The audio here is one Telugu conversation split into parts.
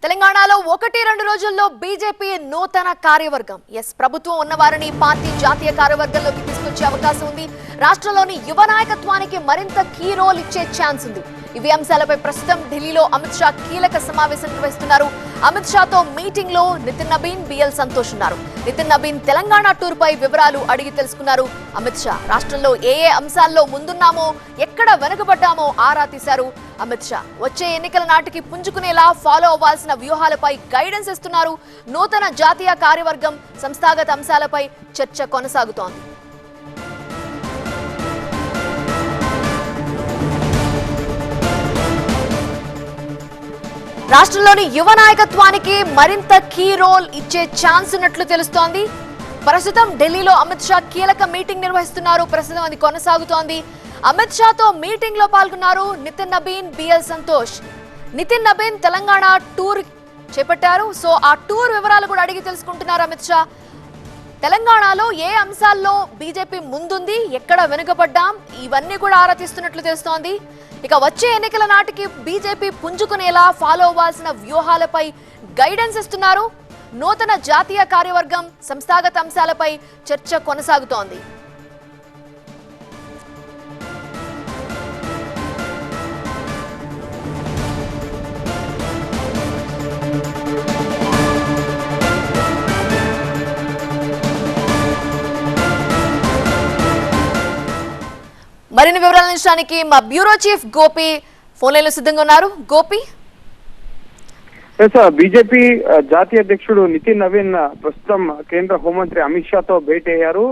తెలంగాణలో 1-2 రోజుల్లో బీజేపీ నూతన కార్యవర్గం ప్రభుత్వం ఉన్నవారిని పార్టీ జాతీయ కార్యవర్గంలోకి తీసుకొచ్చే అవకాశం ఉంది. రాష్ట్రంలోని యువ నాయకత్వానికి మరింత కీ రోల్ ఇచ్చే ఛాన్స్ ఉంది. ఇవి అంశాలపై ప్రస్తుతం ఢిల్లీలో అమిత్ షా కీలక సమావేశం నిర్వహిస్తున్నారు. అమిత్ షాతో మీటింగ్ లో నితిన్ నబీన్, బిఎల్ సంతోష్ ఉన్నారు. నితిన్ నబీన్ తెలంగాణ టూర్ పై వివరాలు అడిగి తెలుసుకున్నారు. అమిత్ షా రాష్ట్రంలో ఏ అంశాల్లో ముందున్నామో, ఎక్కడ వెనుకబడ్డామో ఆరా తీశారు. అమిత్ షా వచ్చే ఎన్నికల నాటికి పుంజుకునేలా ఫాలో అవ్వాల్సిన వ్యూహాలపై గైడెన్స్ ఇస్తున్నారు. నూతన జాతీయ కార్యవర్గం సంస్థాగత అంశాలపై చర్చ కొనసాగుతోంది. రాష్ట్రంలోని యువ నాయకత్వానికి మరింత కీ రోల్ ఇచ్చే ఛాన్స్ ఉన్నట్లు తెలుస్తోంది. ప్రస్తుతం ఢిల్లీలో అమిత్ షా కీలక మీటింగ్ నిర్వహిస్తున్నారు. ప్రస్తుతం అది కొనసాగుతోంది. అమిత్ షాతో మీటింగ్ లో పాల్గొన్నారు నితిన్ నబీన్, బిఎల్ సంతోష్. నితిన్ నబీన్ తెలంగాణ టూర్ చేపట్టారు. సో ఆ టూర్ వివరాలు కూడా అడిగి తెలుసుకుంటున్నారు అమిత్ షా. తెలంగాణలో ఏ అంశాల్లో బీజేపీ ముందుంది, ఎక్కడ వెనుకబడ్డాం, ఇవన్నీ కూడా ఆరా తీస్తున్నట్లు తెలుస్తోంది. ఇక వచ్చే ఎన్నికల నాటికి బీజేపీ పుంజుకునేలా ఫాలో అవ్వాల్సిన వ్యూహాలపై గైడెన్స్ ఇస్తున్నారు. నూతన జాతీయ కార్యవర్గం సంస్థాగత అంశాలపై చర్చ కొనసాగుతోంది. మరిన్ని వివరాల నిమిషానికి మా bureau chief Gopi phone line లో సిద్ధంగా ఉన్నారు. గోపి, బీజేపీ జాతీయ అధ్యక్షుడు నితిన్ నవీన్ ప్రస్తుతం కేంద్ర హోంమంత్రి అమిత్ షాతో భేటీ అయ్యారు.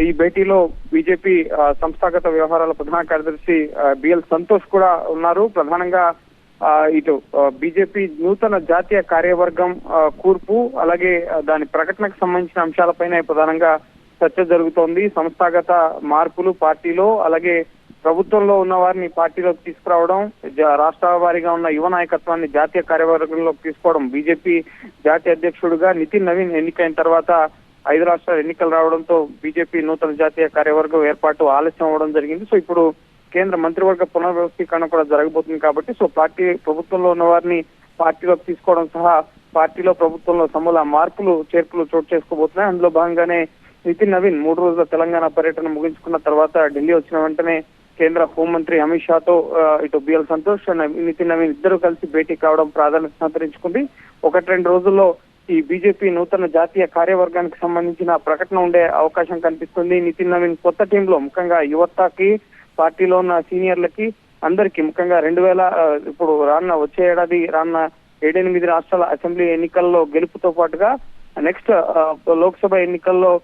ఈ భేటీలో బీజేపీ సంస్థాగత వ్యవహారాల ప్రధాన కార్యదర్శి బిఎల్ సంతోష్ కూడా ఉన్నారు. ప్రధానంగా ఇటు బీజేపీ నూతన జాతీయ కార్యవర్గం కూర్పు, అలాగే దాని ప్రకటనకు సంబంధించిన అంశాలపైన ప్రధానంగా చర్చ జరుగుతోంది. సంస్థాగత మార్పులు పార్టీలో, అలాగే ప్రభుత్వంలో ఉన్న వారిని పార్టీలోకి తీసుకురావడం, రాష్ట్ర వారీగా ఉన్న యువ నాయకత్వాన్ని జాతీయ కార్యవర్గంలోకి తీసుకోవడం. బీజేపీ జాతీయ అధ్యక్షుడిగా నితిన్ నవీన్ ఎన్నికైన తర్వాత 5 రాష్ట్రాల ఎన్నికలు రావడంతో బీజేపీ నూతన జాతీయ కార్యవర్గం ఏర్పాటు ఆలస్యం అవ్వడం జరిగింది. సో ఇప్పుడు కేంద్ర మంత్రివర్గ పునర్వ్యవస్థీకరణ కూడా జరగబోతుంది కాబట్టి సో పార్టీ ప్రభుత్వంలో ఉన్న వారిని పార్టీలోకి తీసుకోవడం సహా పార్టీలో ప్రభుత్వంలో సమూల మార్పులు చేర్పులు చోటు చేసుకోబోతున్నాయి. అందులో భాగంగానే నితిన్ నవీన్ 3 రోజుల తెలంగాణ పర్యటన ముగించుకున్న తర్వాత ఢిల్లీ వచ్చిన వెంటనే కేంద్ర హోంమంత్రి అమిత్ షాతో ఇటు బిఎల్ సంతోష్, నితిన్ నవీన్ ఇద్దరు కలిసి భేటీ కావడం ప్రాధాన్యత సంతరించుకుంది. 1-2 రోజుల్లో ఈ బీజేపీ నూతన జాతీయ కార్యవర్గానికి సంబంధించిన ప్రకటన ఉండే అవకాశం కనిపిస్తుంది. నితిన్ నవీన్ కొత్త టీంలో ముఖ్యంగా యువతకి, పార్టీలో ఉన్న సీనియర్లకి అందరికీ ముఖ్యంగా ఇప్పుడు వచ్చే ఏడాది 7-8 రాష్ట్రాల అసెంబ్లీ ఎన్నికల్లో గెలుపుతో పాటుగా నెక్స్ట్ లోక్సభ ఎన్నికల్లో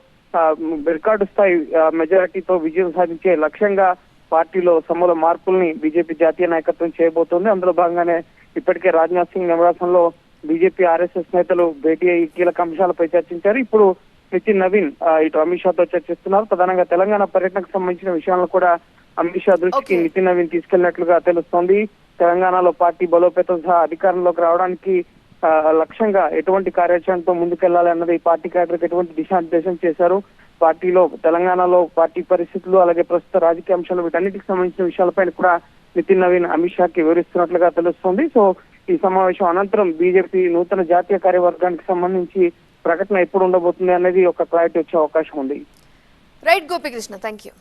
రికార్డు స్థాయి మెజారిటీతో విజయం సాధించే లక్ష్యంగా పార్టీలో సమూల మార్పుల్ని బీజేపీ జాతీయ నాయకత్వం చేయబోతోంది. అందులో భాగంగానే ఇప్పటికే రాజ్నాథ్ సింగ్ నివాసంలో బీజేపీ ఆర్ఎస్ఎస్ నేతలు భేటీ అయ్యి కీలక అంశాలపై చర్చించారు. ఇప్పుడు నితిన్ నవీన్ ఇటు అమిత్ షాతో చర్చిస్తున్నారు. ప్రధానంగా తెలంగాణ పర్యటనకు సంబంధించిన విషయాలను కూడా అమిత్ షా దృష్టికి నితిన్ నవీన్ తీసుకెళ్లినట్లుగా తెలుస్తోంది. తెలంగాణలో పార్టీ బలోపేతం సహా అధికారంలోకి రావడానికి లక్ష్యంగా ఎటువంటి కార్యాచరణతో ముందుకెళ్లాలి అన్నది పార్టీ క్యాడర్కి ఎటువంటి దిశానిర్దేశం చేశారు. పార్టీలో తెలంగాణలో పార్టీ పరిస్థితులు, అలాగే ప్రస్తుత రాజకీయ అంశాలు, వీటన్నిటికి సంబంధించిన విషయాలపై కూడా నితిన్ నవీన్ అమిత్ షాకి వివరిస్తున్నట్లుగా తెలుస్తోంది. సో ఈ సమావేశం అనంతరం బీజేపీ నూతన జాతీయ కార్యవర్గానికి సంబంధించి ప్రకటన ఎప్పుడు ఉండబోతుంది అనేది ఒక క్లారిటీ వచ్చే అవకాశం ఉంది. Right Gopikrishna, thank you.